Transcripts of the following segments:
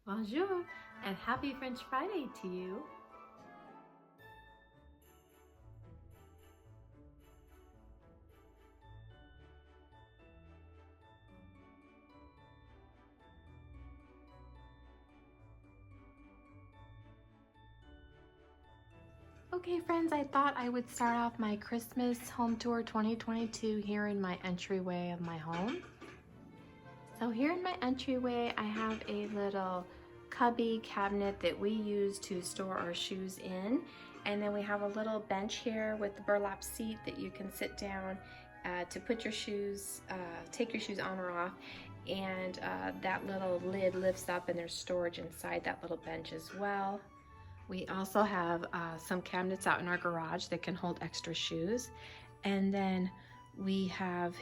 Bonjour and happy French Friday to you. Okay friends, I thought I would start off my Christmas home tour 2022 here in my entryway of my home. So here in my entryway, I have a little cubby cabinet that we use to store our shoes in. And then we have a little bench here with the burlap seat that you can sit down to put your shoes, take your shoes on or off. And that little lid lifts up and there's storage inside that little bench as well. We also have some cabinets out in our garage that can hold extra shoes. And then we have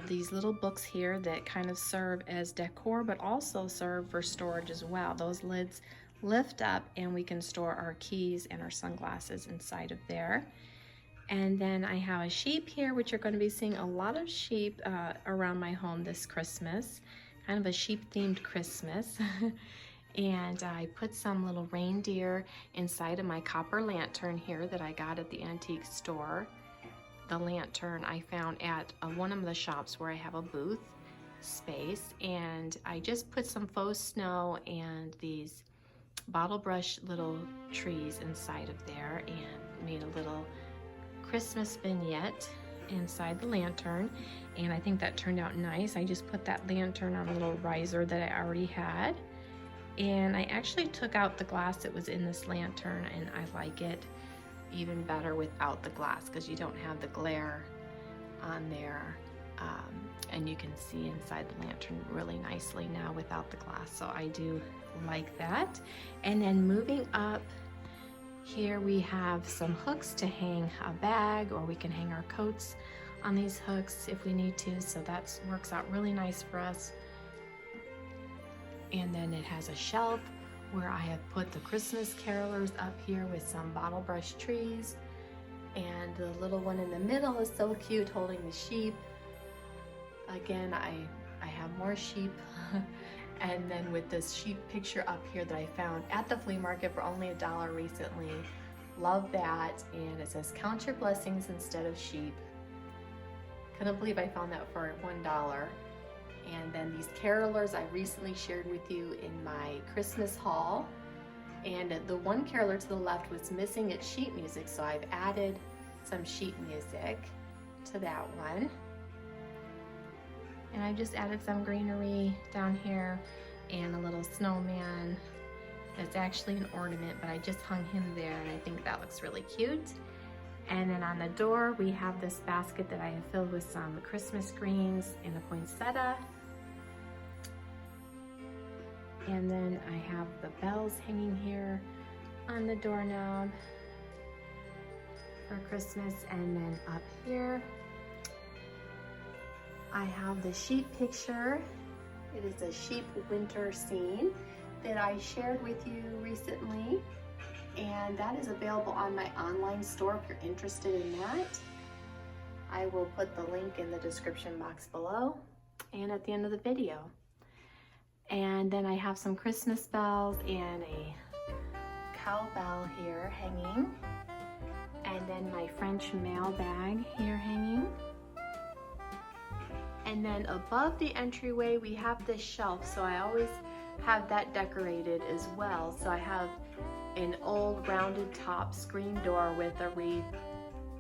these little books here that kind of serve as decor, but also serve for storage as well. Those lids lift up and we can store our keys and our sunglasses inside of there. And then I have a sheep here, which you're going to be seeing a lot of sheep around my home this Christmas, kind of a sheep themed Christmas. And I put some little reindeer inside of my copper lantern here that I got at the antique store. The lantern I found at one of the shops where I have a booth space, and I just put some faux snow and these bottle brush little trees inside of there and made a little Christmas vignette inside the lantern, and I think that turned out nice. I just put that lantern on a little riser that I already had, and I actually took out the glass that was in this lantern, and I like it even better without the glass because you don't have the glare on there, and you can see inside the lantern really nicely now without the glass, so I do like that. And then moving up here, we have some hooks to hang a bag, or we can hang our coats on these hooks if we need to, so that works out really nice for us. And then it has a shelf where I have put the Christmas carolers up here with some bottle brush trees, and the little one in the middle is so cute holding the sheep. Again, I have more sheep and then with this sheep picture up here that I found at the flea market for only $1 recently. Love that, and it says count your blessings instead of sheep. Couldn't believe I found that for $1. And then these carolers I recently shared with you in my Christmas haul. And the one caroler to the left was missing its sheet music, so I've added some sheet music to that one. And I just added some greenery down here and a little snowman. It's actually an ornament, but I just hung him there, and I think that looks really cute. And then on the door, we have this basket that I have filled with some Christmas greens and a poinsettia. And then I have the bells hanging here on the doorknob for Christmas. And then up here, I have the sheep picture. It is a sheep winter scene that I shared with you recently. And that is available on my online store if you're interested in that. I will put the link in the description box below and at the end of the video. And then I have some Christmas bells and a cowbell here hanging. And then my French mail bag here hanging. And then above the entryway, we have this shelf, so I always have that decorated as well. So I have an old rounded top screen door with a wreath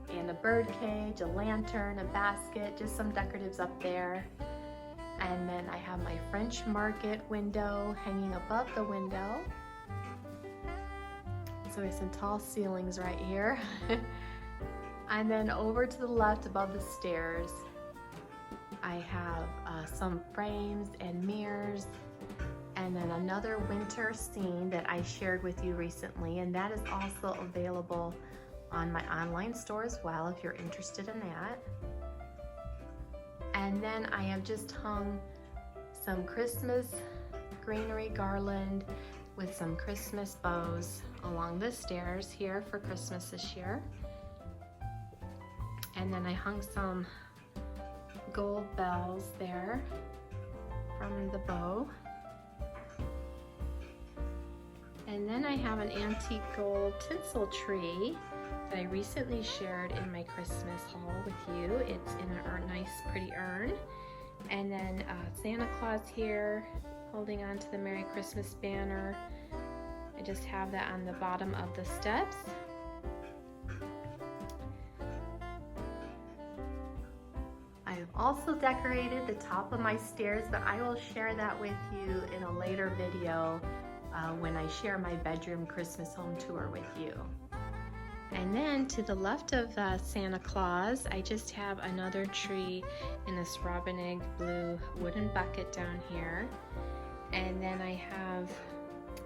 and a bird cage, a lantern, a basket, just some decoratives up there. And then I have my French market window hanging above the window. So there's some tall ceilings right here. And then over to the left above the stairs, I have some frames and mirrors, and then another winter scene that I shared with you recently, and that is also available on my online store as well if you're interested in that. And then I have just hung some Christmas greenery garland with some Christmas bows along the stairs here for Christmas this year. And then I hung some gold bells there from the bow. And then I have an antique gold tinsel tree that I recently shared in my Christmas haul with you. It's in a nice, pretty urn. And then Santa Claus here holding on to the Merry Christmas banner. I just have that on the bottom of the steps. I've also decorated the top of my stairs, but I will share that with you in a later video when I share my bedroom Christmas home tour with you. And then to the left of Santa Claus, I just have another tree in this robin egg blue wooden bucket down here. And then I have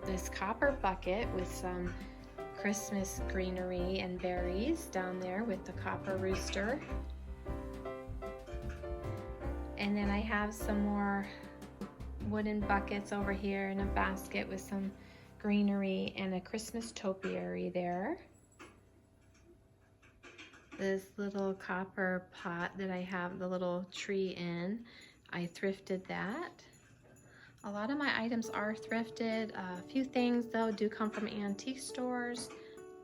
this copper bucket with some Christmas greenery and berries down there with the copper rooster. And then I have some more wooden buckets over here in a basket with some greenery and a Christmas topiary there. This little copper pot that I have the little tree in, I thrifted that. A lot of my items are thrifted. A few things though do come from antique stores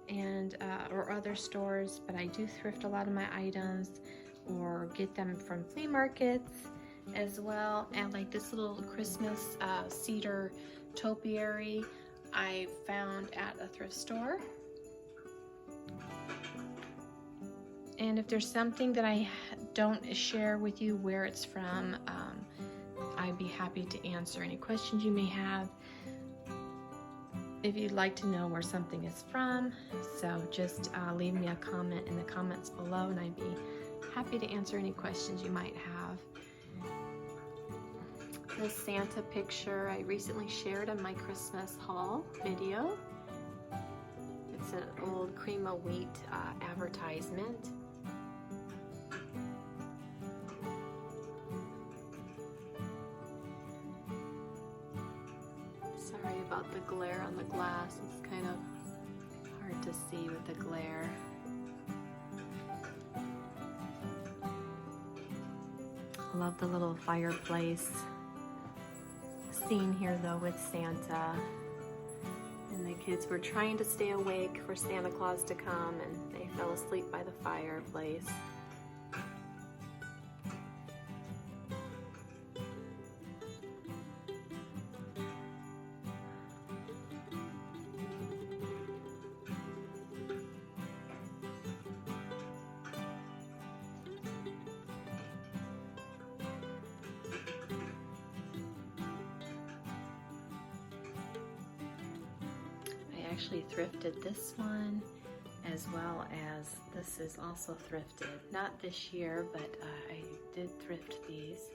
and or other stores, but I do thrift a lot of my items or get them from flea markets as well. And like this little Christmas cedar topiary I found at a thrift store. And if there's something that I don't share with you where it's from, I'd be happy to answer any questions you may have if you'd like to know where something is from. So just leave me a comment in the comments below and I'd be happy to answer any questions you might have. This Santa picture I recently shared on my Christmas haul video. It's an old cream of wheat advertisement. Sorry about the glare on the glass. It's kind of hard to see with the glare. I love the little fireplace scene here though with Santa. And the kids were trying to stay awake for Santa Claus to come and they fell asleep by the fireplace. Actually thrifted this one as well as this is also thrifted. Not this year, but I did thrift these.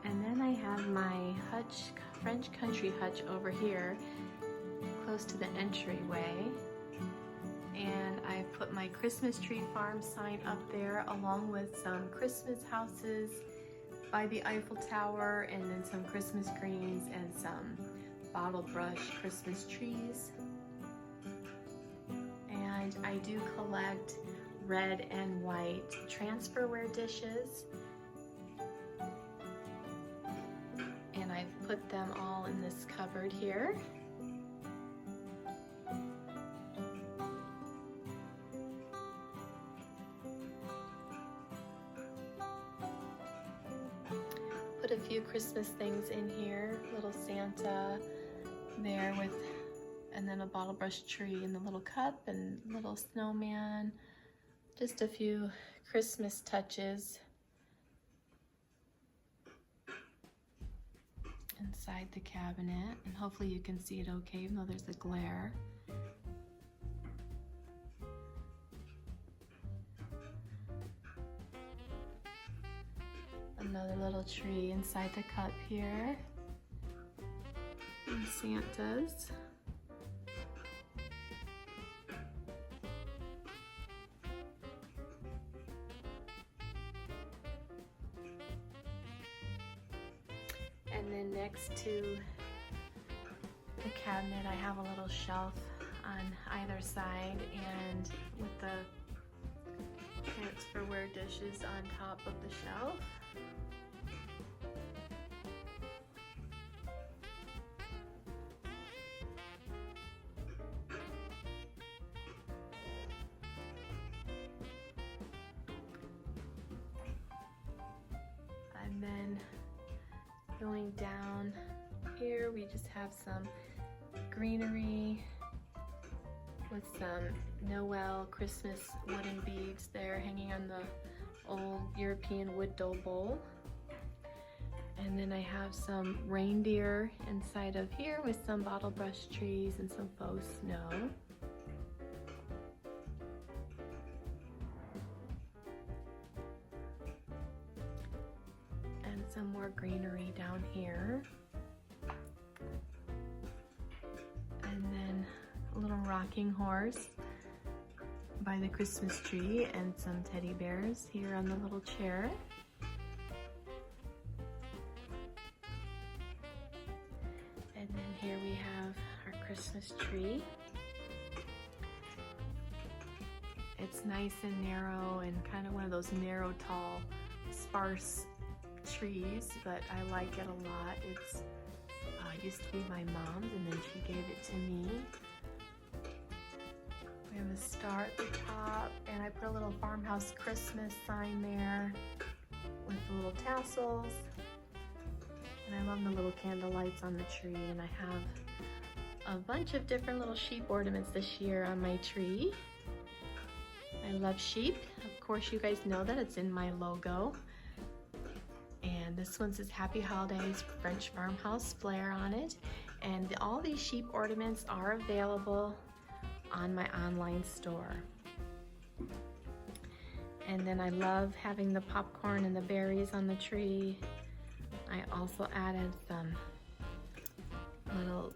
And then I have my hutch, French country hutch over here, close to the entryway. And I put my Christmas tree farm sign up there along with some Christmas houses by the Eiffel Tower and then some Christmas greens and some bottle brush Christmas trees. And I do collect red and white transferware dishes. And I've put them all in this cupboard here. Put a few Christmas things in here, little Santa there with, and then a bottle brush tree in the little cup and little snowman. Just a few Christmas touches inside the cabinet, and hopefully you can see it okay even though there's a glare. Another little tree inside the cup here. And Santa's. And then next to the cabinet, I have a little shelf on either side, and with the transferware dishes on top of the shelf. And then going down here, we just have some greenery with some Noel Christmas wooden beads there hanging on the old European wood dough bowl. And then I have some reindeer inside of here with some bottle brush trees and some faux snow. And some more greenery down here. And then a little rocking horse by the Christmas tree and some teddy bears here on the little chair. And then here we have our Christmas tree. It's nice and narrow and kind of one of those narrow, tall, sparse trees, but I like it a lot. It's used to be my mom's, and then she gave it to me. We have a star at the top, and I put a little Farmhouse Christmas sign there with the little tassels. And I love the little candle lights on the tree, and I have a bunch of different little sheep ornaments this year on my tree. I love sheep. Of course, you guys know that it's in my logo. And this one says Happy Holidays French Farmhouse Flair on it. And all these sheep ornaments are available on my online store. And then I love having the popcorn and the berries on the tree. I also added some little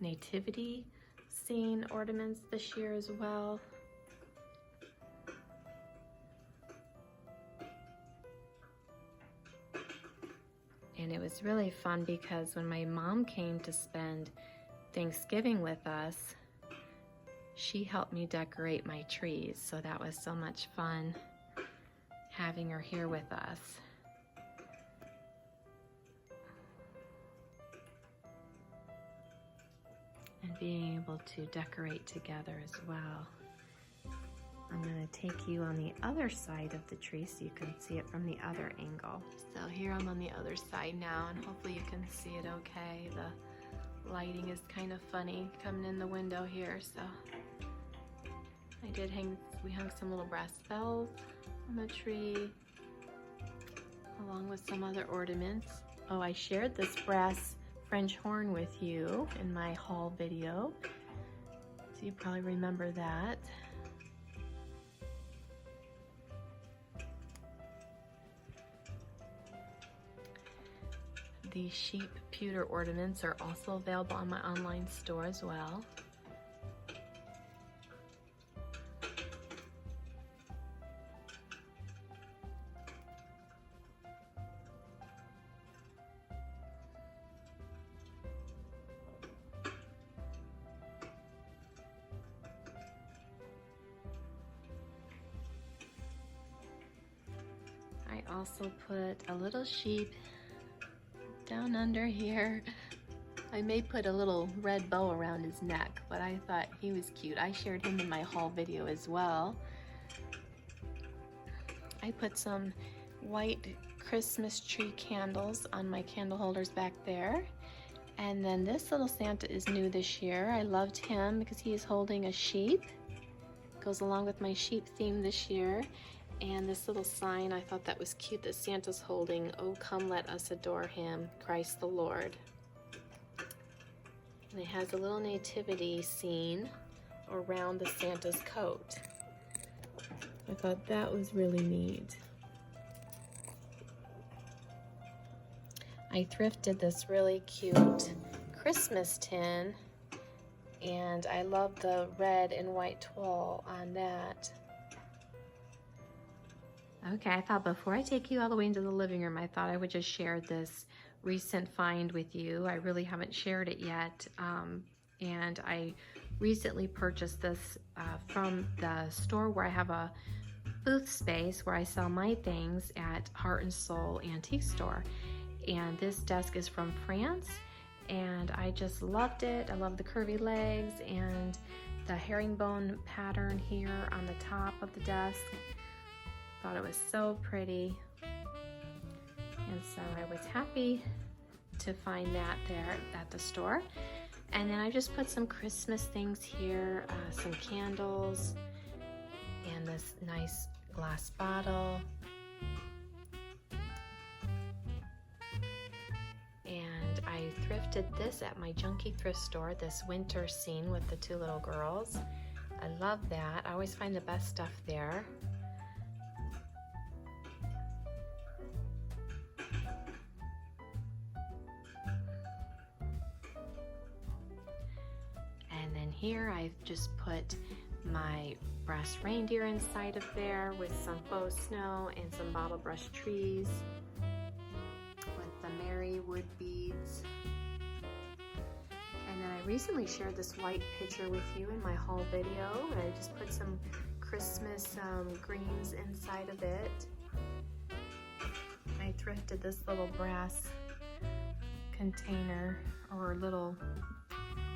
nativity scene ornaments this year as well. And it was really fun because when my mom came to spend Thanksgiving with us, she helped me decorate my trees. So that was so much fun having her here with us. And being able to decorate together as well. I'm going to take you on the other side of the tree so you can see it from the other angle. So here I'm on the other side now, and hopefully you can see it okay. The lighting is kind of funny coming in the window here, so we hung some little brass bells on the tree along with some other ornaments. Oh, I shared this brass French horn with you in my haul video, so you probably remember that. These sheep pewter ornaments are also available on my online store as well. I also put a little sheep down under here. I may put a little red bow around his neck, but I thought he was cute. I shared him in my haul video as well. I put some white Christmas tree candles on my candle holders back there. And then this little Santa is new this year. I loved him because he is holding a sheep. Goes along with my sheep theme this year. And this little sign, I thought that was cute, that Santa's holding, "Oh, come let us adore him, Christ the Lord." And it has a little nativity scene around the Santa's coat. I thought that was really neat. I thrifted this really cute Christmas tin, and I love the red and white twill on that. Okay, I thought before I take you all the way into the living room, I thought I would just share this recent find with you. I really haven't shared it yet. And I recently purchased this from the store where I have a booth space where I sell my things at Heart and Soul Antique Store. And this desk is from France, and I just loved it. I love the curvy legs and the herringbone pattern here on the top of the desk. Thought it was so pretty. And so I was happy to find that there at the store. And then I just put some Christmas things here, some candles, and this nice glass bottle. And I thrifted this at my junky thrift store, this winter scene with the two little girls. I love that. I always find the best stuff there. And then here I've just put my brass reindeer inside of there with some faux snow and some bottle brush trees with the merry wood beads. And then I recently shared this white picture with you in my haul video, and I just put some Christmas greens inside of it. I thrifted this little brass container or little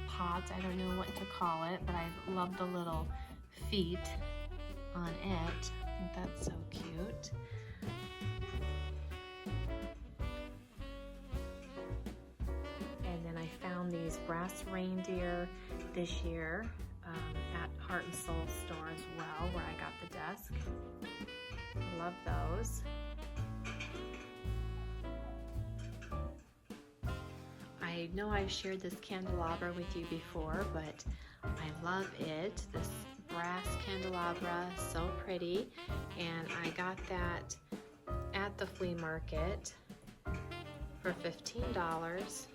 pot, I don't know what to call it, but I love the little feet on it. I think that's so cute. And then I found these brass reindeer this year at Heart and Soul store as well, where I got the desk. I love those. I know I've shared this candelabra with you before, but I love it. This brass candelabra, so pretty. And I got that at the flea market for $15.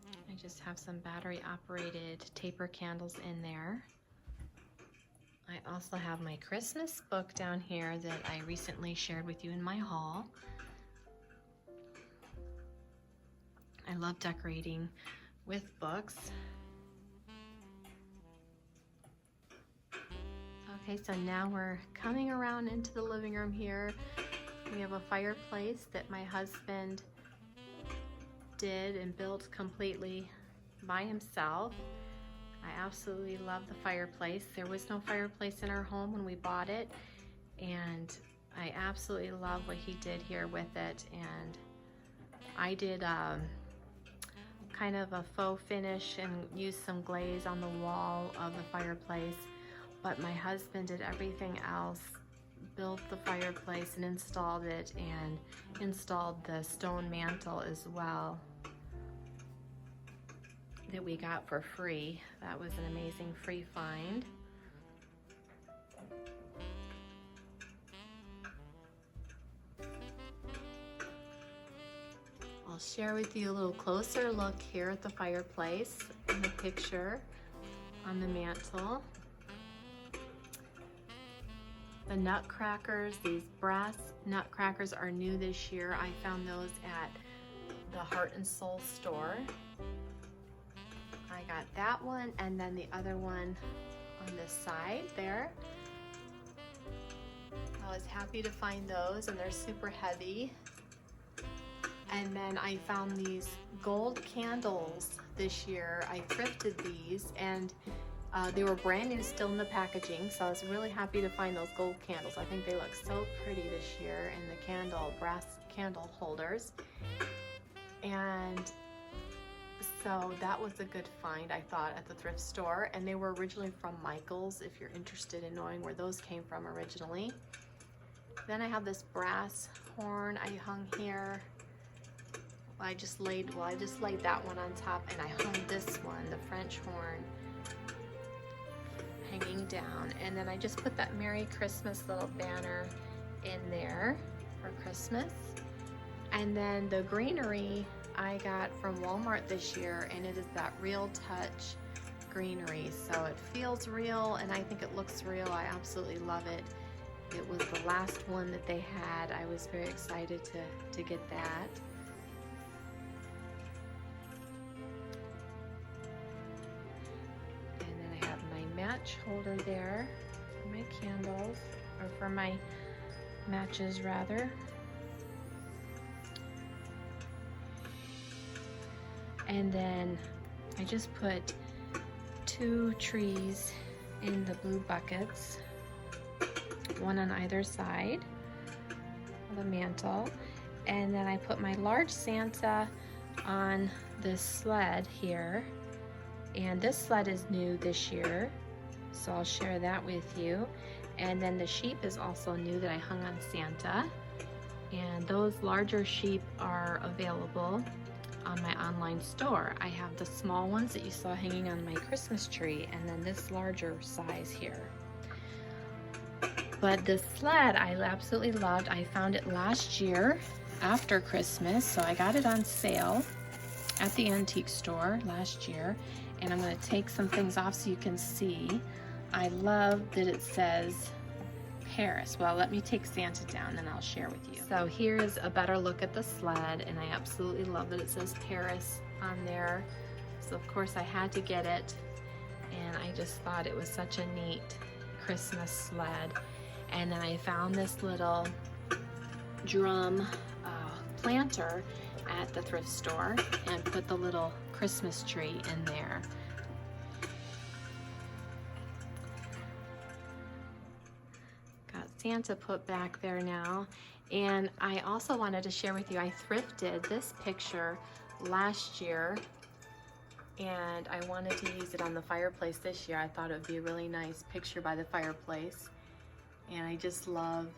I just have some battery operated taper candles in there. I also have my Christmas book down here that I recently shared with you in my haul. I love decorating with books. Okay, so now we're coming around into the living room here. We have a fireplace that my husband did and built completely by himself. I absolutely love the fireplace. There was no fireplace in our home when we bought it, and I absolutely love what he did here with it. And I did kind of a faux finish and used some glaze on the wall of the fireplace, but my husband did everything else, built the fireplace and installed it, and installed the stone mantle as well that we got for free. That was an amazing free find. I'll share with you a little closer look here at the fireplace in the picture on the mantle. The nutcrackers, these brass nutcrackers are new this year. I found those at the Heart and Soul store. I got that one, and then the other one on this side there. I was happy to find those, and they're super heavy. And then I found these gold candles this year. I thrifted these, and they were brand new, still in the packaging, so I was really happy to find those gold candles. I think they look so pretty this year in the brass candle holders. And so that was a good find, I thought, at the thrift store. And they were originally from Michael's, if you're interested in knowing where those came from originally. Then I have this brass horn I hung here. I just laid that one on top, and I hung this one, the French horn, hanging down. And then I just put that Merry Christmas little banner in there for Christmas. And then the greenery I got from Walmart this year, and it is that Real Touch greenery. So it feels real, and I think it looks real. I absolutely love it. It was the last one that they had. I was very excited to get that. And then I have my match holder there for my candles, or for my matches rather. And then I just put 2 trees in the blue buckets, one on either side of the mantle. And then I put my large Santa on this sled here. And this sled is new this year, so I'll share that with you. And then the sheep is also new that I hung on Santa. And those larger sheep are available on my online store. I have the small ones that you saw hanging on my Christmas tree, and then this larger size here. But this sled I absolutely loved. I found it last year after Christmas, so I got it on sale at the antique store last year. And I'm going to take some things off so you can see. I love that it says Paris. Well, let me take Santa down and I'll share with you. So here's a better look at the sled, and I absolutely love that it says Paris on there. So of course I had to get it, and I just thought it was such a neat Christmas sled. And then I found this little drum planter at the thrift store and put the little Christmas tree in there. Got Santa put back there now. And I also wanted to share with you, I thrifted this picture last year, and I wanted to use it on the fireplace this year. I thought it would be a really nice picture by the fireplace. And I just loved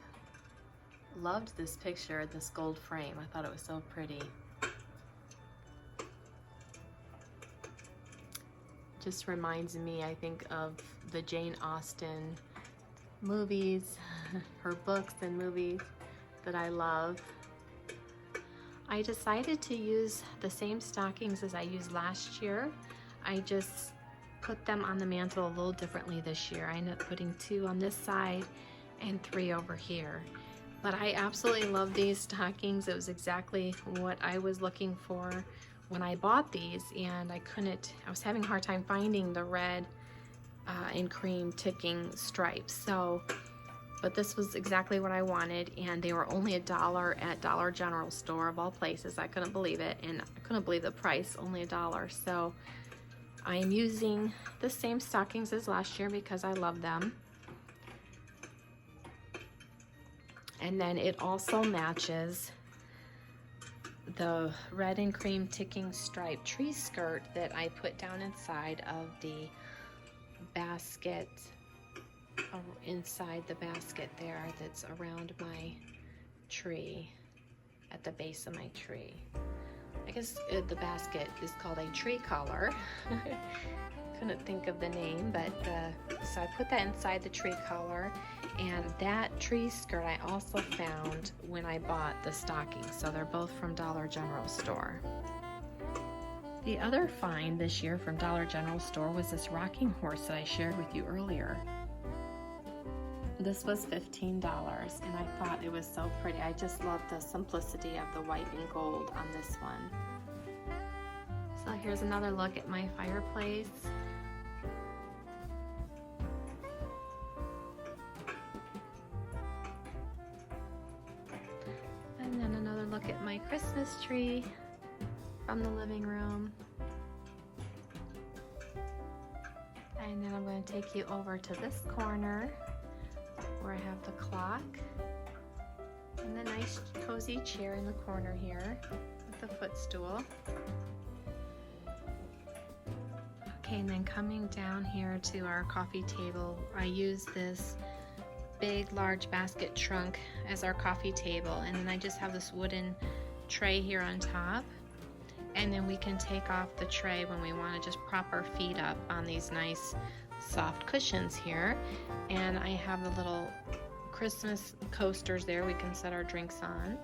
this picture, this gold frame. I thought it was so pretty. Just reminds me, I think, of the Jane Austen movies, her books and movies that I love. I decided to use the same stockings as I used last year. I just put them on the mantle a little differently this year. I ended up putting 2 on this side and 3 over here. But I absolutely love these stockings. It was exactly what I was looking for when I bought these, and I was having a hard time finding the red and cream ticking stripes. But this was exactly what I wanted, and they were only $1 at Dollar General store of all places. I couldn't believe it, and I couldn't believe the price, only $1. So I'm using the same stockings as last year because I love them. And then it also matches the red and cream ticking stripe tree skirt that I put down inside of the basket, inside the basket there that's around my tree, at the base of my tree. I guess the basket is called a tree collar. Couldn't think of the name, but so I put that inside the tree collar. And that tree skirt I also found when I bought the stockings, so they're both from Dollar General store. The other find this year from Dollar General store was this rocking horse that I shared with you earlier. This was $15, and I thought it was so pretty. I just love the simplicity of the white and gold on this one. So here's another look at my fireplace. And then another look at my Christmas tree from the living room. And then I'm going to take you over to this corner where I have the clock and the nice cozy chair in the corner here with the footstool. Okay, and then coming down here to our coffee table, I use this big large basket trunk as our coffee table, and then I just have this wooden tray here on top, and then we can take off the tray when we want to just prop our feet up on these nice soft cushions here. And I have the little Christmas coasters there we can set our drinks on.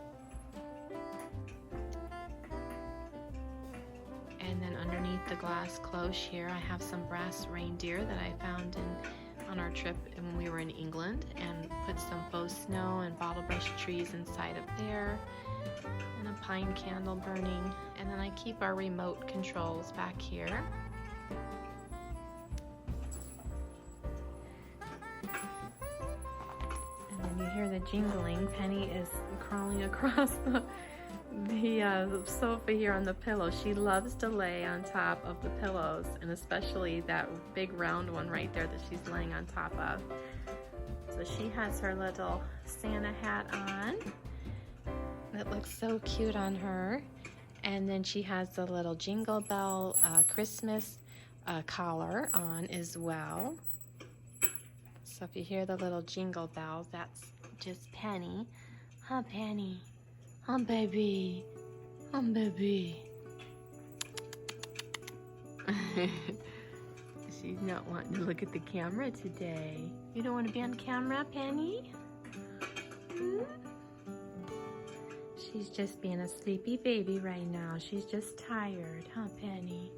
And then underneath the glass cloche here I have some brass reindeer that I found in on our trip when we were in England, and put some faux snow and bottle brush trees inside of there, and a pine candle burning. And then I keep our remote controls back here. And then you hear the jingling. Penny is crawling across the sofa here on the pillow. She loves to lay on top of the pillows, and especially that big round one right there that she's laying on top of. So she has her little Santa hat on. That looks so cute on her. And then she has the little Jingle Bell Christmas collar on as well. So if you hear the little jingle bells, that's just Penny. Huh, Penny? Huh, baby? Huh, baby? She's not wanting to look at the camera today. You don't want to be on camera, Penny? Hmm? She's just being a sleepy baby right now. She's just tired, huh, Penny?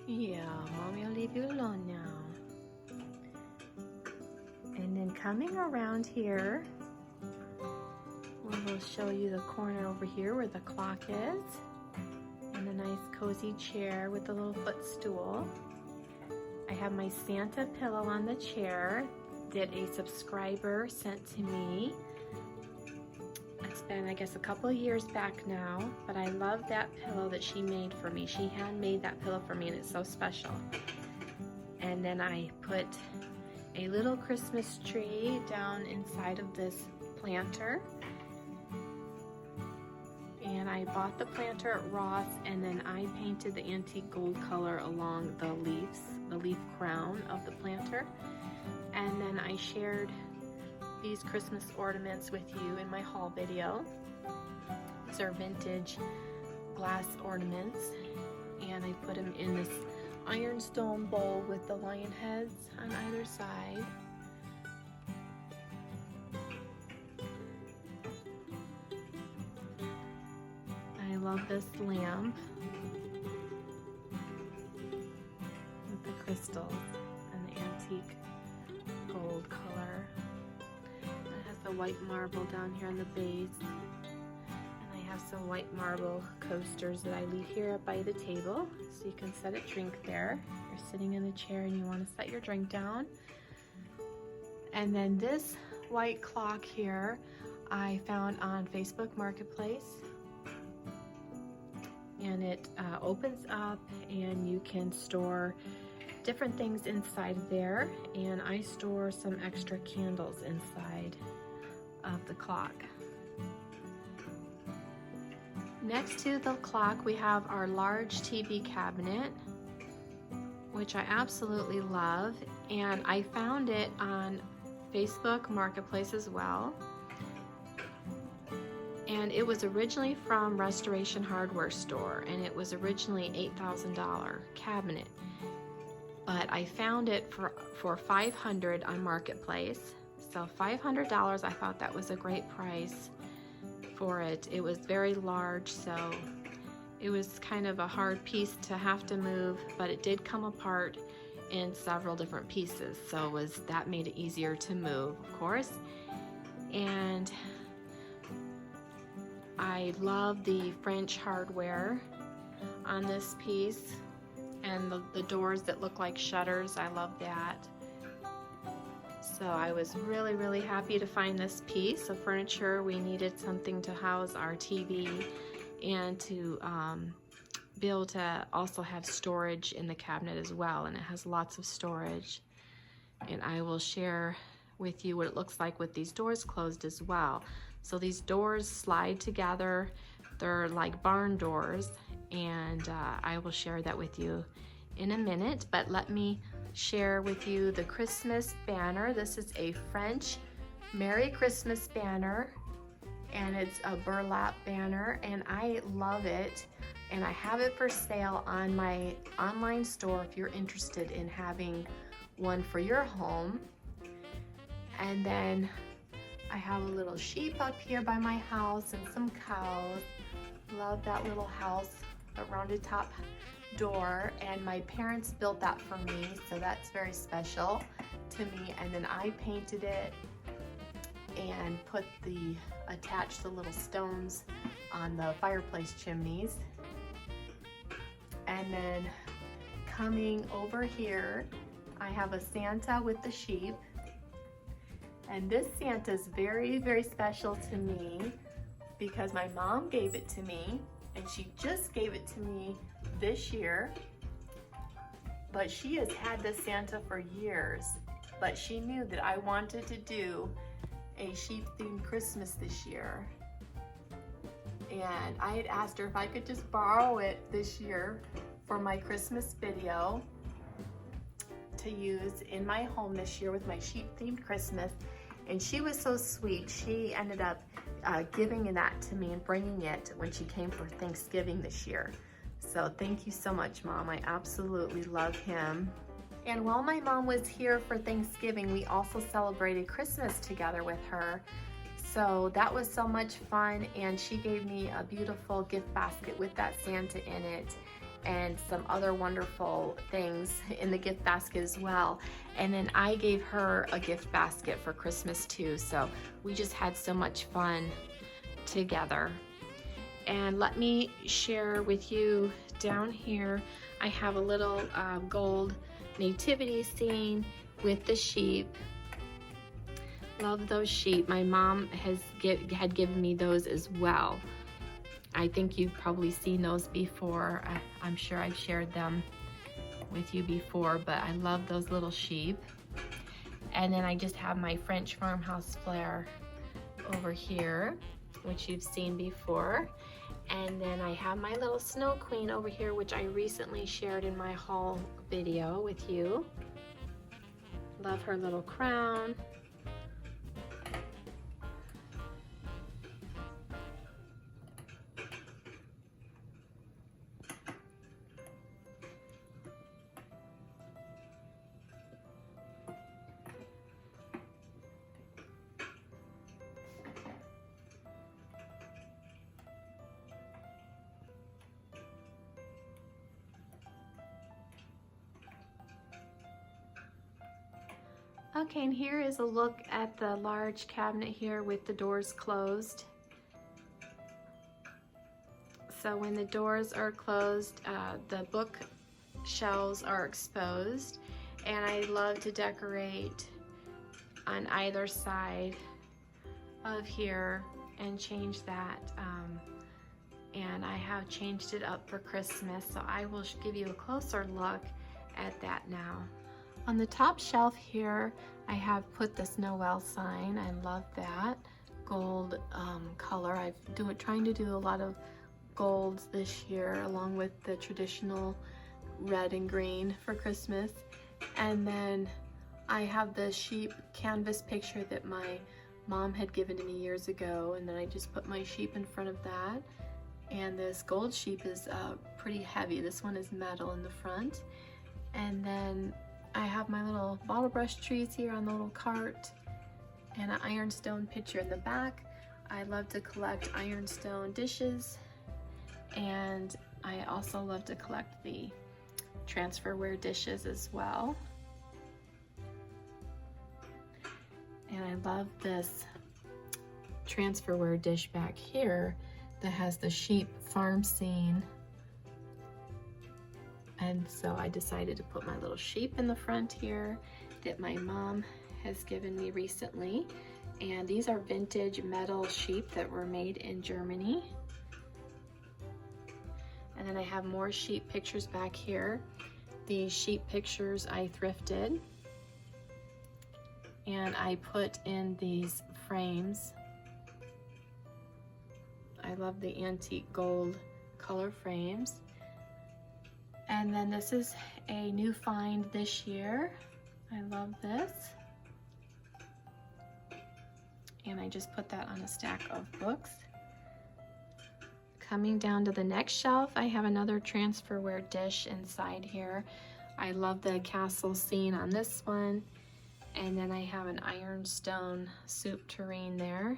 Yeah, Mommy will leave you alone now. And then coming around here, we'll show you the corner over here where the clock is, and a nice cozy chair with a little footstool. I have my Santa pillow on the chair that a subscriber sent to me. It's been, I guess, a couple of years back now, but I love that pillow that she made for me. She handmade that pillow for me, and it's so special. And then I put a little Christmas tree down inside of this planter. And I bought the planter at Ross, and then I painted the antique gold color along the leaves, the leaf crown of the planter. And then I shared these Christmas ornaments with you in my haul video. These are vintage glass ornaments, and I put them in this ironstone bowl with the lion heads on either side. I love this lamp with the crystals and the antique gold color. It has the white marble down here on the base, and I have some white marble coasters that I leave here by the table, so you can set a drink there. You're sitting in the chair and you want to set your drink down. And then this white clock here I found on Facebook Marketplace, and it opens up and you can store different things inside there, and I store some extra candles inside of the clock. Next to the clock we have our large TV cabinet, which I absolutely love, and I found it on Facebook Marketplace as well. And it was originally from Restoration Hardware Store, and it was originally $8,000 cabinet. But I found it for $500 on Marketplace. So $500, I thought that was a great price for it. It was very large, so it was kind of a hard piece to have to move, but it did come apart in several different pieces. So that made it easier to move, of course. And I love the French hardware on this piece, and the doors that look like shutters. I love that. So I was really, really happy to find this piece of furniture. We needed something to house our TV and to be able to also have storage in the cabinet as well, and it has lots of storage. And I will share with you what it looks like with these doors closed as well. So these doors slide together. They're like barn doors, and I will share that with you in a minute, but let me share with you the Christmas banner. This is a French Merry Christmas banner, and it's a burlap banner, and I love it, and I have it for sale on my online store if you're interested in having one for your home. And then I have a little sheep up here by my house and some cows. Love that little house, a rounded top door, and my parents built that for me, so that's very special to me. And then I painted it and attached the little stones on the fireplace chimneys. And then coming over here, I have a Santa with the sheep. And this Santa is very, very special to me because my mom gave it to me, and she just gave it to me this year. But she has had this Santa for years, but she knew that I wanted to do a sheep-themed Christmas this year. And I had asked her if I could just borrow it this year for my Christmas video to use in my home this year with my sheep-themed Christmas. And she was so sweet. She ended up giving that to me and bringing it when she came for Thanksgiving this year. So thank you so much, Mom. I absolutely love him. And while my mom was here for Thanksgiving, we also celebrated Christmas together with her. So that was so much fun, and she gave me a beautiful gift basket with that Santa in it and some other wonderful things in the gift basket as well. And then I gave her a gift basket for Christmas too. So we just had so much fun together. And let me share with you down here, I have a little gold nativity scene with the sheep. Love those sheep. My mom had given me those as well. I think you've probably seen those before. I'm sure I've shared them with you before, but I love those little sheep. And then I just have my French farmhouse flare over here, which you've seen before. And then I have my little snow queen over here, which I recently shared in my haul video with you. Love her little crown. Okay, and here is a look at the large cabinet here with the doors closed. So when the doors are closed, the book shelves are exposed, and I love to decorate on either side of here and change that. And I have changed it up for Christmas, so I will give you a closer look at that now. On the top shelf here, I have put this Noel sign. I love that gold color. Trying to do a lot of golds this year, along with the traditional red and green for Christmas. And then I have the sheep canvas picture that my mom had given to me years ago, and then I just put my sheep in front of that. And this gold sheep is pretty heavy. This one is metal in the front. And then I have my little bottle brush trees here on the little cart and an ironstone pitcher in the back. I love to collect ironstone dishes, and I also love to collect the transferware dishes as well. And I love this transferware dish back here that has the sheep farm scene. And so I decided to put my little sheep in the front here that my mom has given me recently. And these are vintage metal sheep that were made in Germany. And then I have more sheep pictures back here. These sheep pictures I thrifted, and I put in these frames. I love the antique gold color frames. And then this is a new find this year. I love this. And I just put that on a stack of books. Coming down to the next shelf, I have another transferware dish inside here. I love the castle scene on this one. And then I have an ironstone soup tureen there.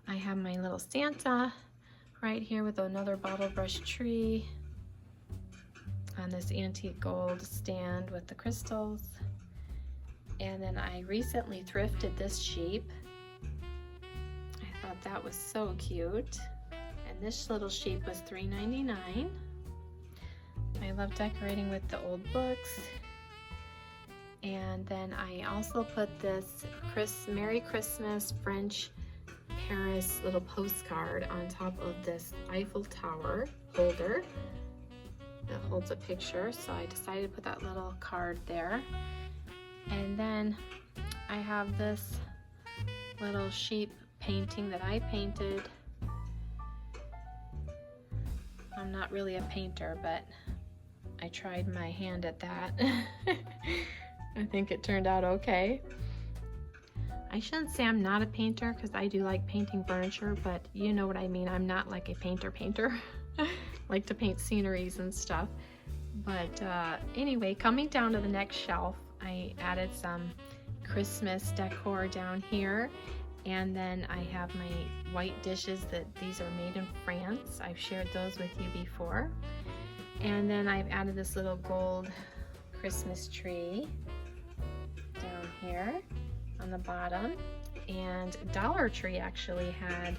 I have my little Santa right here with another bottle brush tree. on this antique gold stand with the crystals. And then I recently thrifted this sheep. I thought that was so cute. And this little sheep was $3.99. I love decorating with the old books. And then I also put this Merry Christmas French Paris little postcard on top of this Eiffel Tower holder that holds a picture. So I decided to put that little card there. And then I have this little sheep painting that I painted. I'm not really a painter, but I tried my hand at that. I think it turned out okay. I shouldn't say I'm not a painter because I do like painting furniture, but you know what I mean. I'm not like a painter. Like to paint sceneries and stuff. But anyway, coming down to the next shelf, I added some Christmas decor down here. And then I have my white dishes that these are made in France. I've shared those with you before. And then I've added this little gold Christmas tree down here on the bottom. And Dollar Tree actually had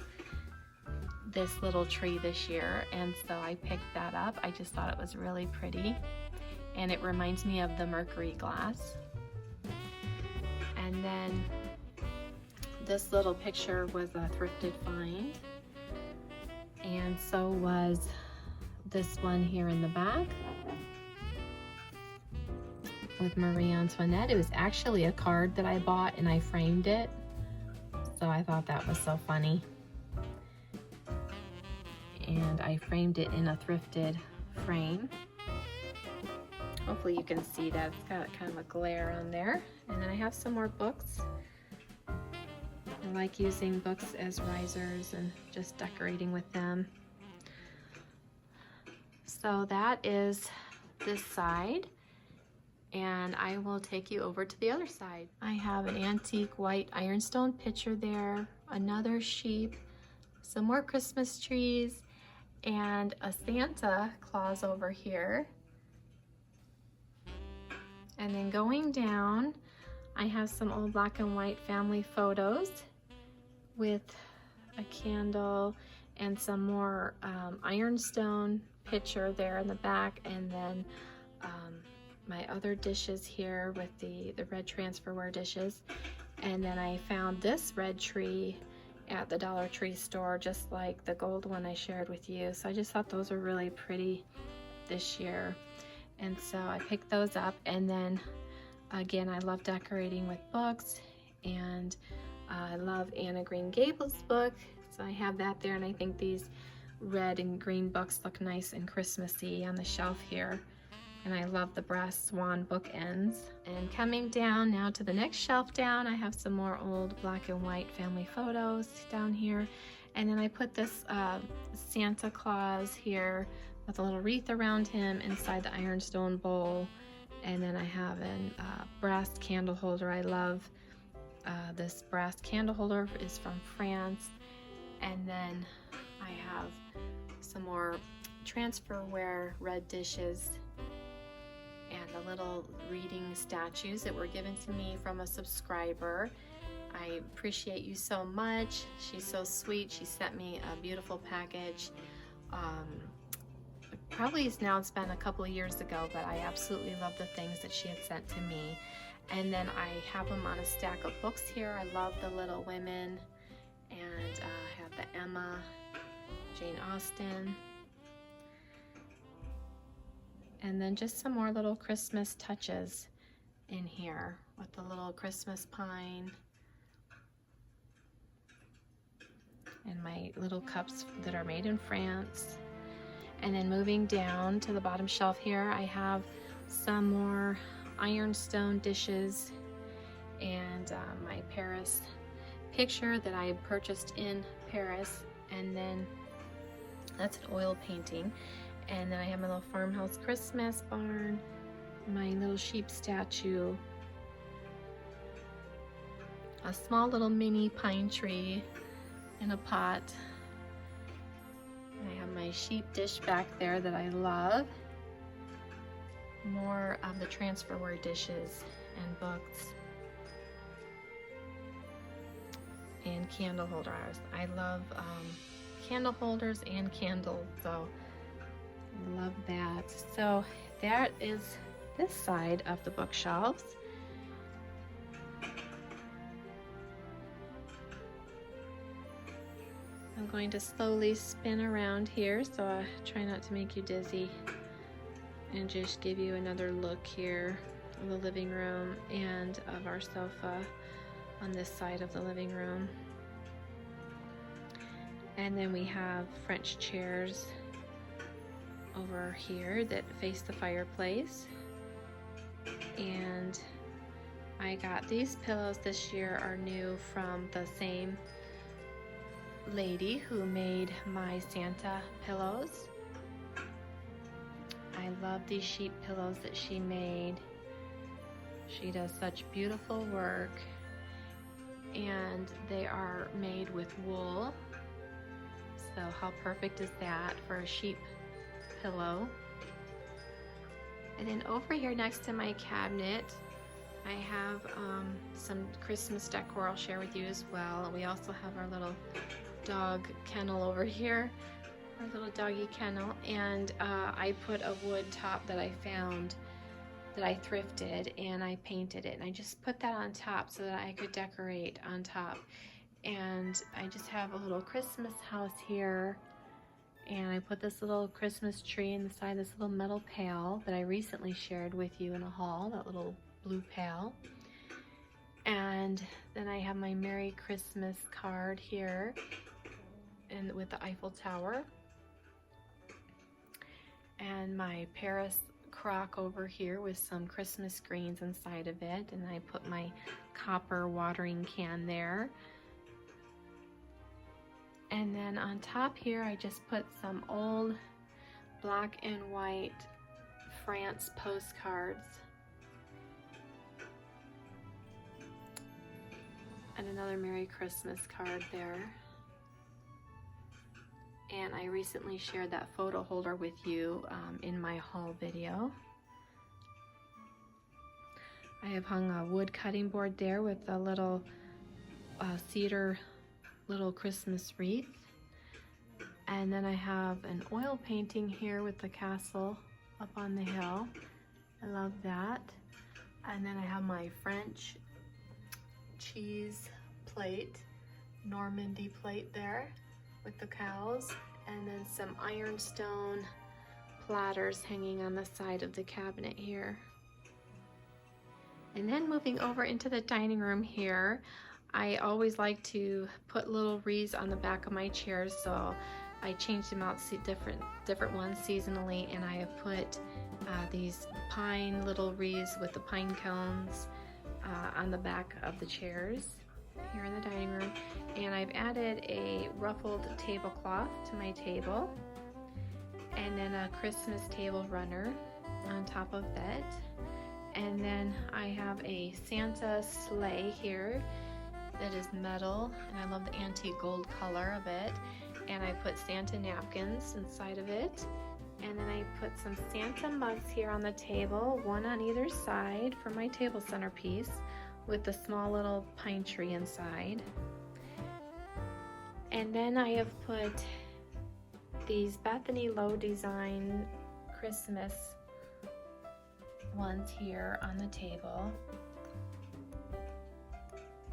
this little tree this year, and so I picked that up. I just thought it was really pretty, and it reminds me of the Mercury glass. And then this little picture was a thrifted find, and so was this one here in the back with Marie Antoinette. It was actually a card that I bought and I framed it, so I thought that was so funny. And I framed it in a thrifted frame. Hopefully you can see that. It's got kind of a glare on there. And then I have some more books. I like using books as risers and just decorating with them. So that is this side. And I will take you over to the other side. I have an antique white ironstone pitcher there, another sheep, some more Christmas trees, and a Santa Claus over here. And then going down, I have some old black and white family photos with a candle and some more ironstone pitcher there in the back, and then my other dishes here with the red transferware dishes. And then I found this red tree at the Dollar Tree store, just like the gold one I shared with you. So I just thought those were really pretty this year. And so I picked those up. And then again, I love decorating with books, and I love Anna Green Gables' book. So I have that there, and I think these red and green books look nice and Christmassy on the shelf here. And I love the brass swan bookends. And coming down now to the next shelf down, I have some more old black and white family photos down here. And then I put this Santa Claus here with a little wreath around him inside the ironstone bowl. And then I have a brass candle holder. I love this brass candle holder. Is from France. And then I have some more transferware red dishes and the little reading statues that were given to me from a subscriber. I appreciate you so much. She's so sweet. She sent me a beautiful package. Probably it's been a couple of years ago, but I absolutely love the things that she had sent to me. And then I have them on a stack of books here. I love the Little Women, and I have the Emma, Jane Austen. And then just some more little Christmas touches in here with the little Christmas pine and my little cups that are made in France. And then moving down to the bottom shelf here, I have some more ironstone dishes and my Paris picture that I purchased in Paris. And then that's an oil painting. And then I have my little farmhouse Christmas barn, my little sheep statue, a small little mini pine tree in a pot. I have my sheep dish back there that I love. more of the transferware dishes and books and candle holders. I love candle holders and candles, so love that. So that is this side of the bookshelves. I'm going to slowly spin around here, so I try not to make you dizzy, and just give you another look here of the living room and of our sofa on this side of the living room. And then we have French chairs over here that face the fireplace. And I got these pillows this year, are new from the same lady who made my Santa pillows. I love these sheep pillows that she made. She does such beautiful work, and they are made with wool. So how perfect is that for a sheep pillow? And then over here next to my cabinet, I have some Christmas decor I'll share with you as well. We also have our little dog kennel over here, our little doggy kennel, and I put a wood top that I found that I thrifted, and I painted it, and I just put that on top so that I could decorate on top. And I just have a little Christmas house here, and I put this little Christmas tree inside this little metal pail that I recently shared with you in a haul, that little blue pail. And then I have my Merry Christmas card here, and with the Eiffel Tower, and my Paris crock over here with some Christmas greens inside of it, and I put my copper watering can there. And then on top here I just put some old black and white France postcards, and another Merry Christmas card there. And I recently shared that photo holder with you in my haul video. I have hung a wood cutting board there with a little cedar little Christmas wreath. And then I have an oil painting here with the castle up on the hill. I love that. And then I have my French cheese plate, Normandy plate there, with the cows, and then some ironstone platters hanging on the side of the cabinet here. And then moving over into the dining room here, I always like to put little wreaths on the back of my chairs, so I change them out, different ones seasonally, and I have put these pine little wreaths with the pine cones on the back of the chairs here in the dining room. And I've added a ruffled tablecloth to my table, and then a Christmas table runner on top of it. And then I have a Santa sleigh here that is metal, and I love the antique gold color of it. And I put Santa napkins inside of it. And then I put some Santa mugs here on the table, one on either side for my table centerpiece, with the small little pine tree inside. And then I have put these Bethany Low design Christmas ones here on the table.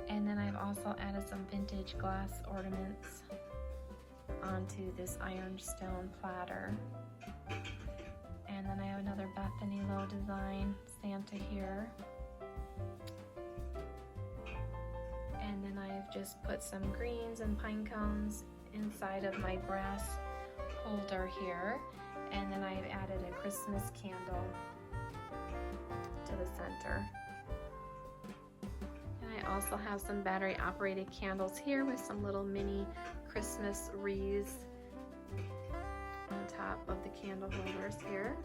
And then I've also added some vintage glass ornaments onto this ironstone platter. And then I have another Bethany Low design Santa here. And then I've just put some greens and pine cones inside of my brass holder here. And then I've added a Christmas candle to the center. And I also have some battery operated candles here with some little mini Christmas wreaths on top of the candle holders here.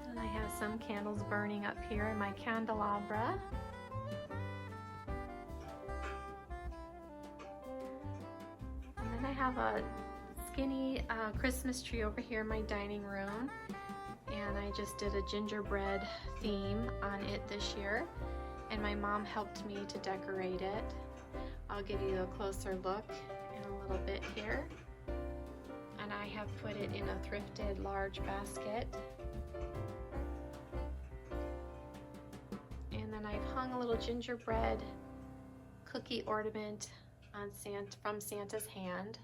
And I have some candles burning up here in my candelabra. And then I have a skinny Christmas tree over here in my dining room, and I just did a gingerbread theme on it this year, and my mom helped me to decorate it. I'll give you a closer look in a little bit here. And I have put it in a thrifted large basket. And then I've hung a little gingerbread cookie ornament on from Santa's hand.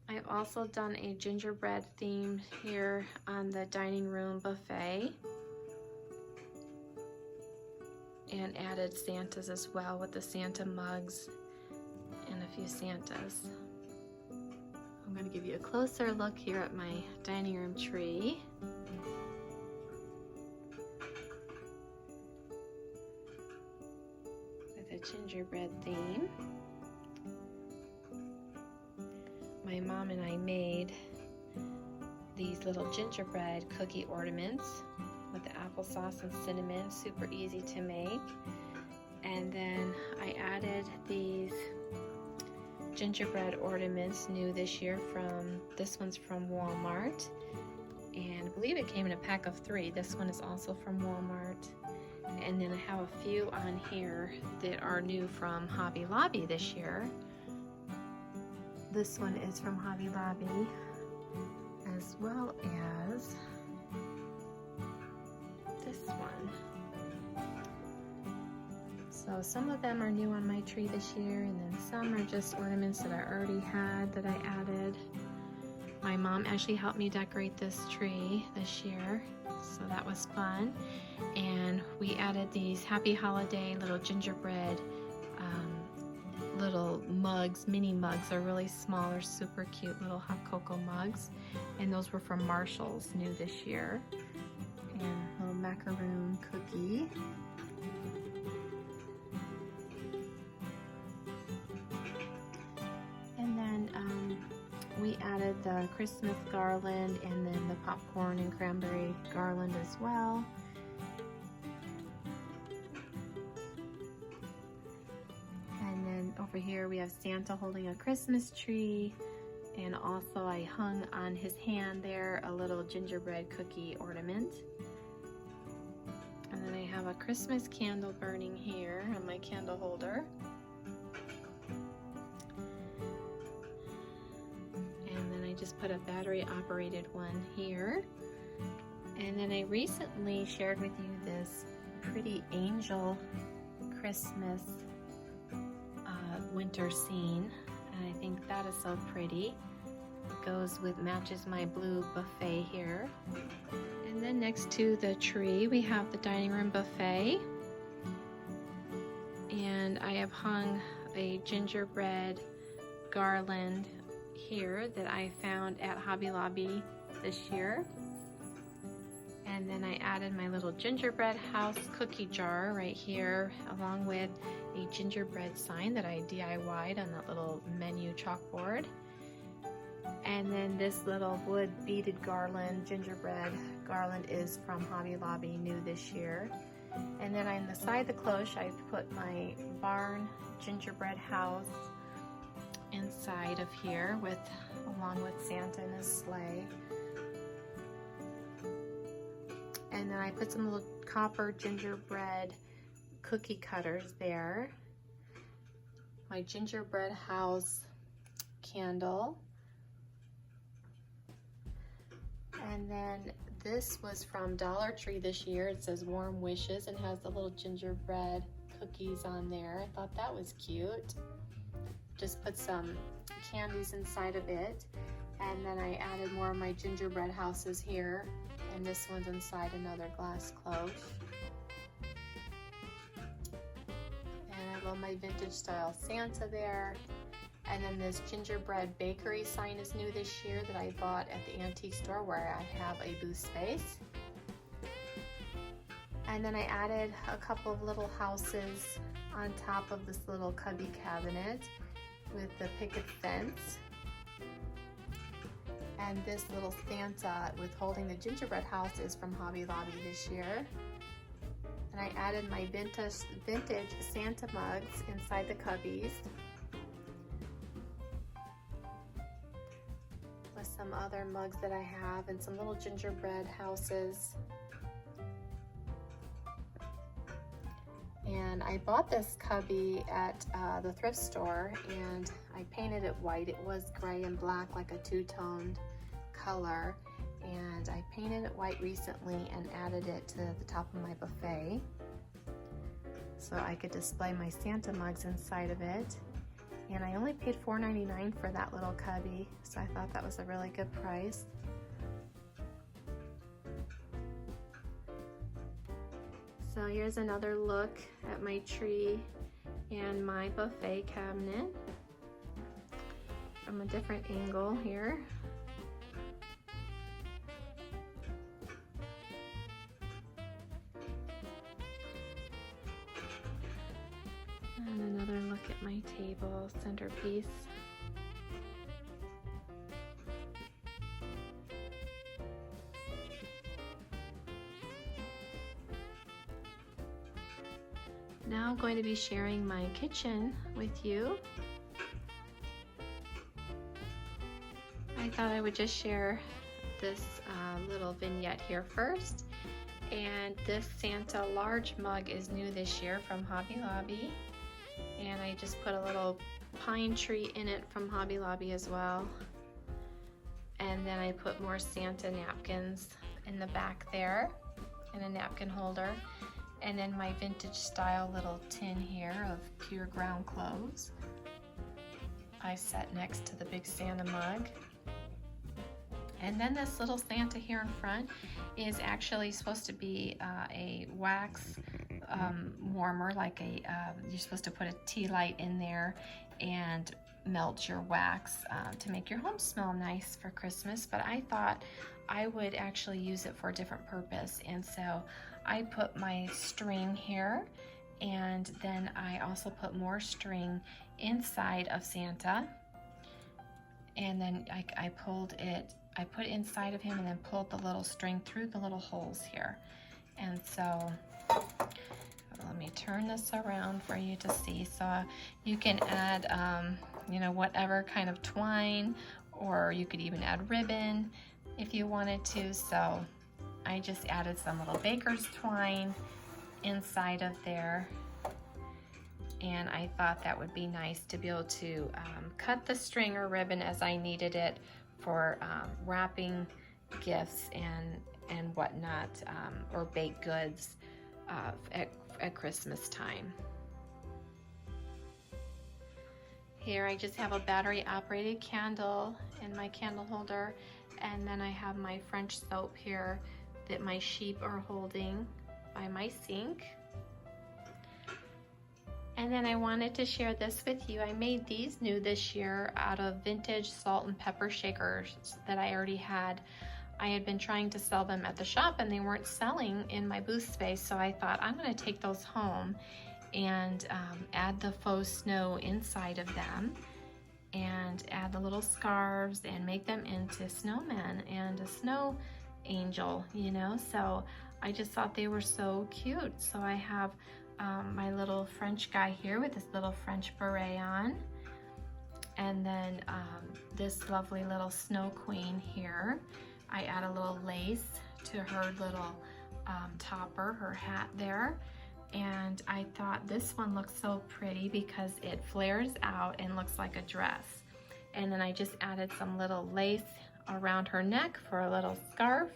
I've also done a gingerbread theme here on the dining room buffet, and added Santas as well with the Santa mugs and a few Santas. I'm going to give you a closer look here at my dining room tree. With a gingerbread theme. My mom and I made these little gingerbread cookie ornaments with the applesauce and cinnamon, super easy to make. And then I added these gingerbread ornaments new this year this one's from Walmart, and I believe it came in a pack of 3. This one is also from Walmart. And then I have a few on here that are new from Hobby Lobby this year. This one is from Hobby Lobby, as well as this one. So some of them are new on my tree this year, and then some are just ornaments that I already had that I added. My mom actually helped me decorate this tree this year, so that was fun. And we added these Happy Holiday little gingerbread little mugs, mini mugs. They're really small, they're super cute little hot cocoa mugs, and those were from Marshall's, new this year. And a little macaroon cookie. And then we added the Christmas garland, and then the popcorn and cranberry garland as well. Over here we have Santa holding a Christmas tree, and also I hung on his hand there a little gingerbread cookie ornament. And then I have a Christmas candle burning here on my candle holder. And then I just put a battery operated one here. And then I recently shared with you this pretty angel Christmas winter scene, and I think that is so pretty. It goes with, matches my blue buffet here. And then next to the tree we have the dining room buffet, and I have hung a gingerbread garland here that I found at Hobby Lobby this year. And then I added my little gingerbread house cookie jar right here, along with a gingerbread sign that I DIY'd on that little menu chalkboard. And then this little wood beaded garland, gingerbread garland, is from Hobby Lobby, new this year. And then on the side of the cloche, I put my barn gingerbread house inside of here, along with Santa and his sleigh. And then I put some little copper gingerbread cookie cutters there. My gingerbread house candle. And then this was from Dollar Tree this year. It says Warm Wishes and has the little gingerbread cookies on there. I thought that was cute. Just put some candies inside of it. And then I added more of my gingerbread houses here. And this one's inside another glass cloche. And I love my vintage style Santa there. And then this gingerbread bakery sign is new this year that I bought at the antique store where I have a booth space. And then I added a couple of little houses on top of this little cubby cabinet with the picket fence. And this little Santa with holding the gingerbread house is from Hobby Lobby this year. And I added my vintage Santa mugs inside the cubbies. some other mugs that I have and some little gingerbread houses. And I bought this cubby at the thrift store, and I painted it white. It was gray and black, like a two-toned color, and I painted it white recently and added it to the top of my buffet so I could display my Santa mugs inside of it. And I only paid $4.99 for that little cubby, so I thought that was a really good price. So here's another look at my tree and my buffet cabinet from a different angle here. And another look at my table centerpiece. Now I'm going to be sharing my kitchen with you. I thought I would just share this little vignette here first. And this Santa large mug is new this year from Hobby Lobby. And I just put a little pine tree in it from Hobby Lobby as well. And then I put more Santa napkins in the back there and a napkin holder. And then my vintage style little tin here of pure ground cloves I set next to the big Santa mug. And then this little Santa here in front is actually supposed to be a wax warmer, like you're supposed to put a tea light in there and melt your wax to make your home smell nice for Christmas. But I thought I would actually use it for a different purpose, and so I put my string here, and then I also put more string inside of Santa, and then I put it inside of him and then pulled the little string through the little holes here. And so let me turn this around for you to see. So you can add you know, whatever kind of twine, or you could even add ribbon if you wanted to. So I just added some little baker's twine inside of there, and I thought that would be nice to be able to cut the string or ribbon as I needed it for wrapping gifts and whatnot, or baked goods at Christmas time. Here I just have a battery operated candle in my candle holder, and then I have my French soap here that my sheep are holding by my sink. And then I wanted to share this with you. I made these new this year out of vintage salt and pepper shakers that I already had. I had been trying to sell them at the shop and they weren't selling in my booth space, so I thought I'm going to take those home and add the faux snow inside of them and add the little scarves and make them into snowmen and a snow angel, you know. So I just thought they were so cute. So I have my little French guy here with this little French beret on, and then this lovely little snow queen here. I add a little lace to her little topper, her hat there, and I thought this one looks so pretty because it flares out and looks like a dress. And then I just added some little lace around her neck for a little scarf,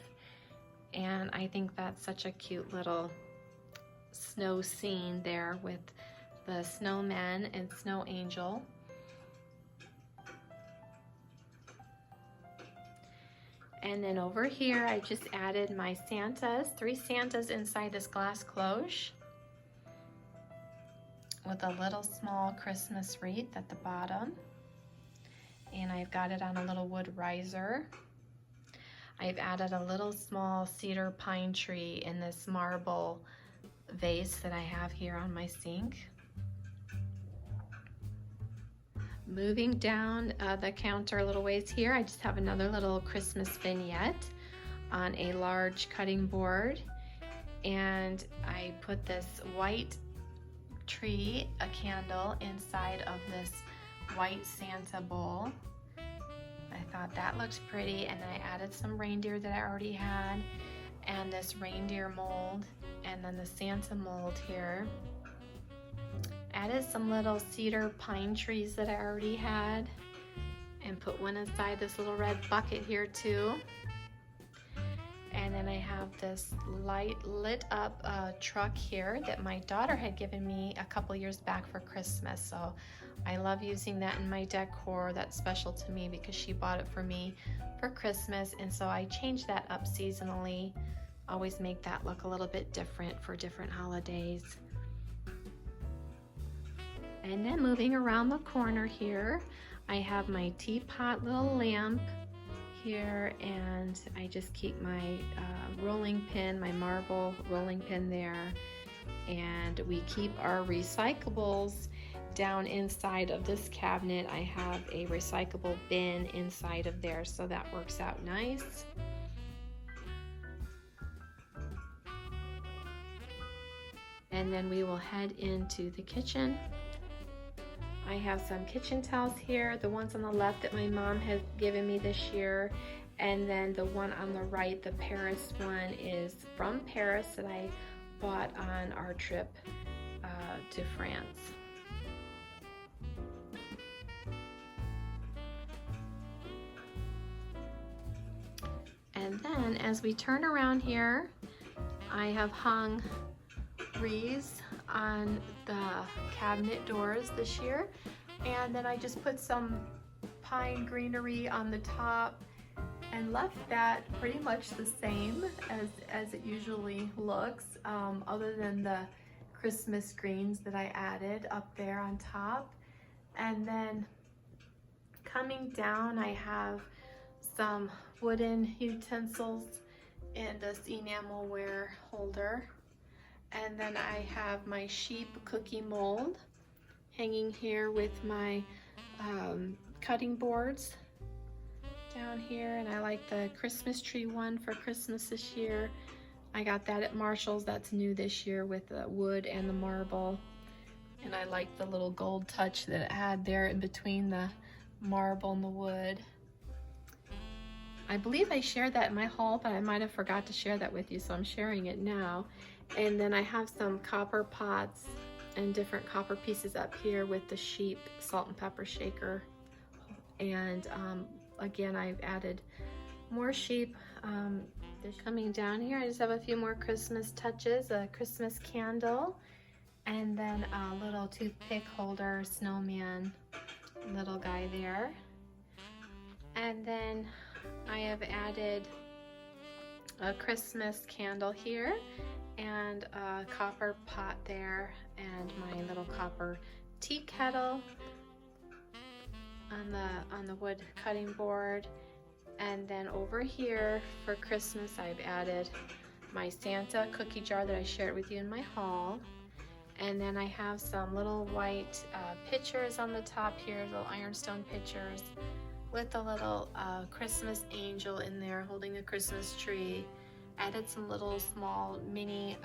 and I think that's such a cute little snow scene there with the snowman and snow angel. And then over here I just added my Santas, 3 Santas inside this glass cloche with a little small Christmas wreath at the bottom, and I've got it on a little wood riser. I've added a little small cedar pine tree in this marble vase that I have here on my sink. Moving down the counter a little ways here, I just have another little Christmas vignette on a large cutting board, and I put this white tree, a candle, inside of this white Santa bowl. I thought that looked pretty, and I added some reindeer that I already had, and this reindeer mold, and then the Santa mold here. Added some little cedar pine trees that I already had, and put one inside this little red bucket here too. And then I have this light lit up truck here that my daughter had given me a couple years back for Christmas. So I love using that in my decor. That's special to me because she bought it for me for Christmas. And so I change that up seasonally. Always make that look a little bit different for different holidays. And then moving around the corner here, I have my teapot little lamp here, and I just keep my rolling pin, my marble rolling pin there, and we keep our recyclables down inside of this cabinet. I have a recyclable bin inside of there, so that works out nice. And then we will head into the kitchen. I have some kitchen towels here, the ones on the left that my mom has given me this year, and then the one on the right, the Paris one, is from Paris that I bought on our trip to France. And then as we turn around here, I have hung wreaths on the cabinet doors this year, and then I just put some pine greenery on the top and left that pretty much the same as it usually looks, other than the Christmas greens that I added up there on top. And then coming down, I have some wooden utensils in this enamelware holder. And then I have my sheep cookie mold hanging here with my cutting boards down here. And I like the Christmas tree one for Christmas this year. I got that at Marshall's. That's new this year with the wood and the marble. And I like the little gold touch that it had there in between the marble and the wood. I believe I shared that in my haul, but I might have forgot to share that with you, so I'm sharing it now. And then I have some copper pots and different copper pieces up here with the sheep salt and pepper shaker. And again, I've added more sheep. Coming down here, I just have a few more Christmas touches, a Christmas candle, and then a little toothpick holder, snowman, little guy there. And then I have added a Christmas candle here, and a copper pot there, and my little copper tea kettle on the wood cutting board. And then over here for Christmas, I've added my Santa cookie jar that I shared with you in my haul. And then I have some little white pitchers on the top here, little ironstone pitchers with a little Christmas angel in there holding a Christmas tree. Added some little small mini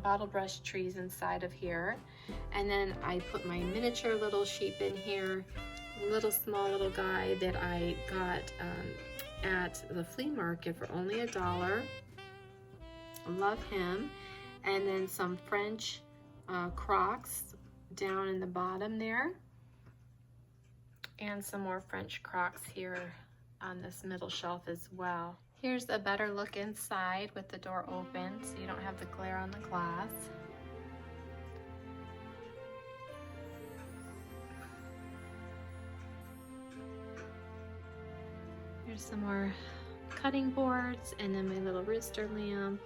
bottle brush trees inside of here. And then I put my miniature little sheep in here, little small little guy that I got at the flea market for only $1. Love him. And then some French Crocs down in the bottom there. And some more French Crocs here on this middle shelf as well. Here's a better look inside with the door open so you don't have the glare on the glass. Here's some more cutting boards, and then my little rooster lamp.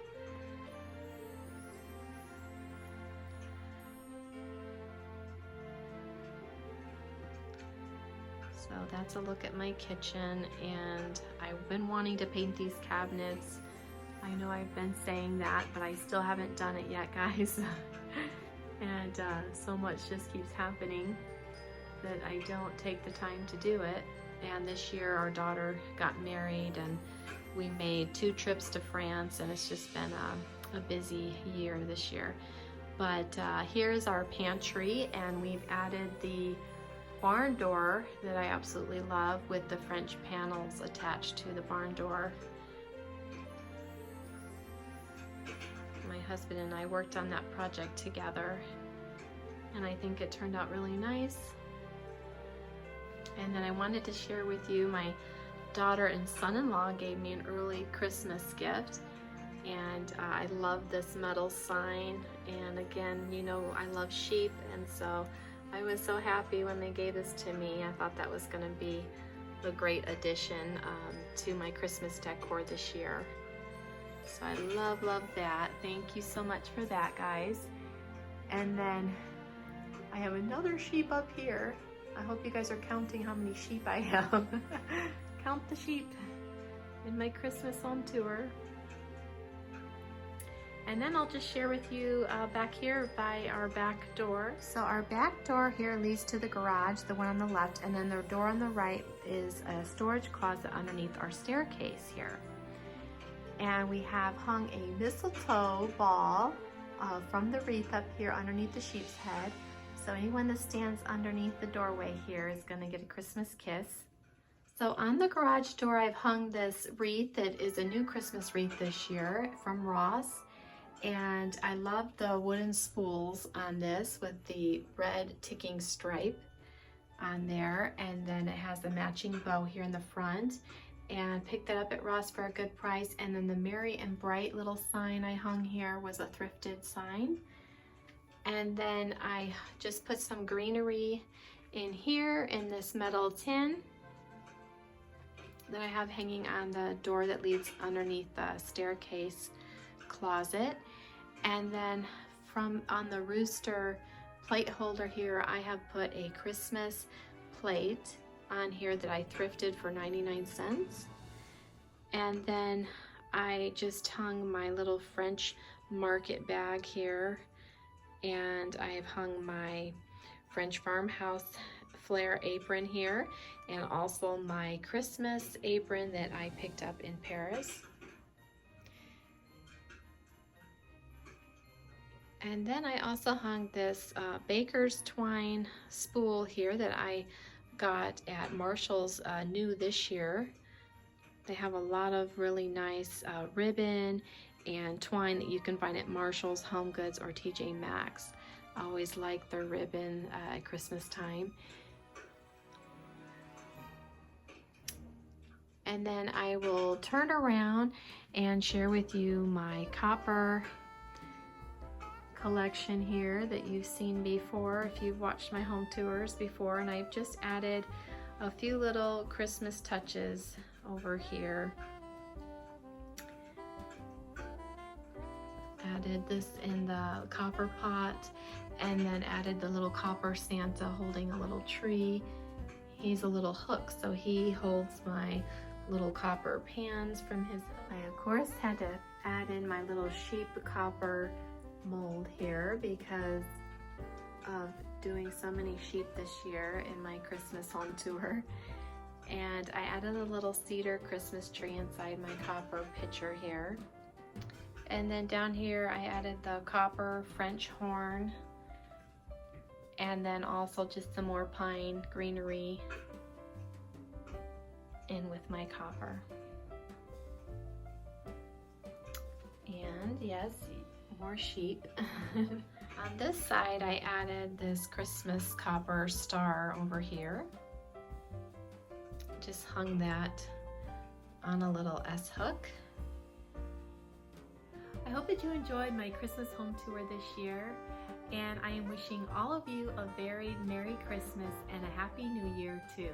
So that's a look at my kitchen, and I've been wanting to paint these cabinets. I know I've been saying that, but I still haven't done it yet, guys. And so much just keeps happening that I don't take the time to do it. And this year our daughter got married, and we made 2 trips to France, and it's just been a busy year this year. But here's our pantry, and we've added the barn door that I absolutely love with the French panels attached to the barn door. My husband and I worked on that project together, and I think it turned out really nice. And then I wanted to share with you, my daughter and son-in-law gave me an early Christmas gift, and I love this metal sign. And again, you know, I love sheep, and so I was so happy when they gave this to me. I thought that was going to be a great addition to my Christmas decor this year. So I love that. Thank you so much for that, guys. And then I have another sheep up here. I hope you guys are counting how many sheep I have. Count the sheep in my Christmas home tour. And then I'll just share with you back here by our back door. So our back door here leads to the garage, the one on the left, and then the door on the right is a storage closet underneath our staircase here. And we have hung a mistletoe ball from the wreath up here underneath the sheep's head. So anyone that stands underneath the doorway here is gonna get a Christmas kiss. So on the garage door, I've hung this wreath that is a new Christmas wreath this year from Ross. And I love the wooden spools on this with the red ticking stripe on there. And then it has the matching bow here in the front. And picked that up at Ross for a good price. And then the Merry and Bright little sign I hung here was a thrifted sign. And then I just put some greenery in here in this metal tin that I have hanging on the door that leads underneath the staircase closet. And then from on the rooster plate holder here, I have put a Christmas plate on here that I thrifted for 99 cents. And then I just hung my little French market bag here, and I have hung my French Farmhouse flare apron here, and also my Christmas apron that I picked up in Paris. And then I also hung this baker's twine spool here that I got at Marshall's new this year. They have a lot of really nice ribbon and twine that you can find at Marshall's, Home Goods, or TJ Maxx. I always like their ribbon at Christmas time. And then I will turn around and share with you my copper collection here that you've seen before if you've watched my home tours before. And I've just added a few little Christmas touches over here. Added this in the copper pot, and then added the little copper Santa holding a little tree. He's a little hook, so he holds my little copper pans from his. I of course had to add in my little sheep copper mold here because of doing so many sheep this year in my Christmas home tour. And I added a little cedar Christmas tree inside my copper pitcher here. And then down here I added the copper French horn, and then also just some more pine greenery in with my copper. And yes, more sheep. On this side I added this Christmas copper star over here. Just hung that on a little S hook. I hope that you enjoyed my Christmas home tour this year, and I am wishing all of you a very Merry Christmas and a Happy New Year too.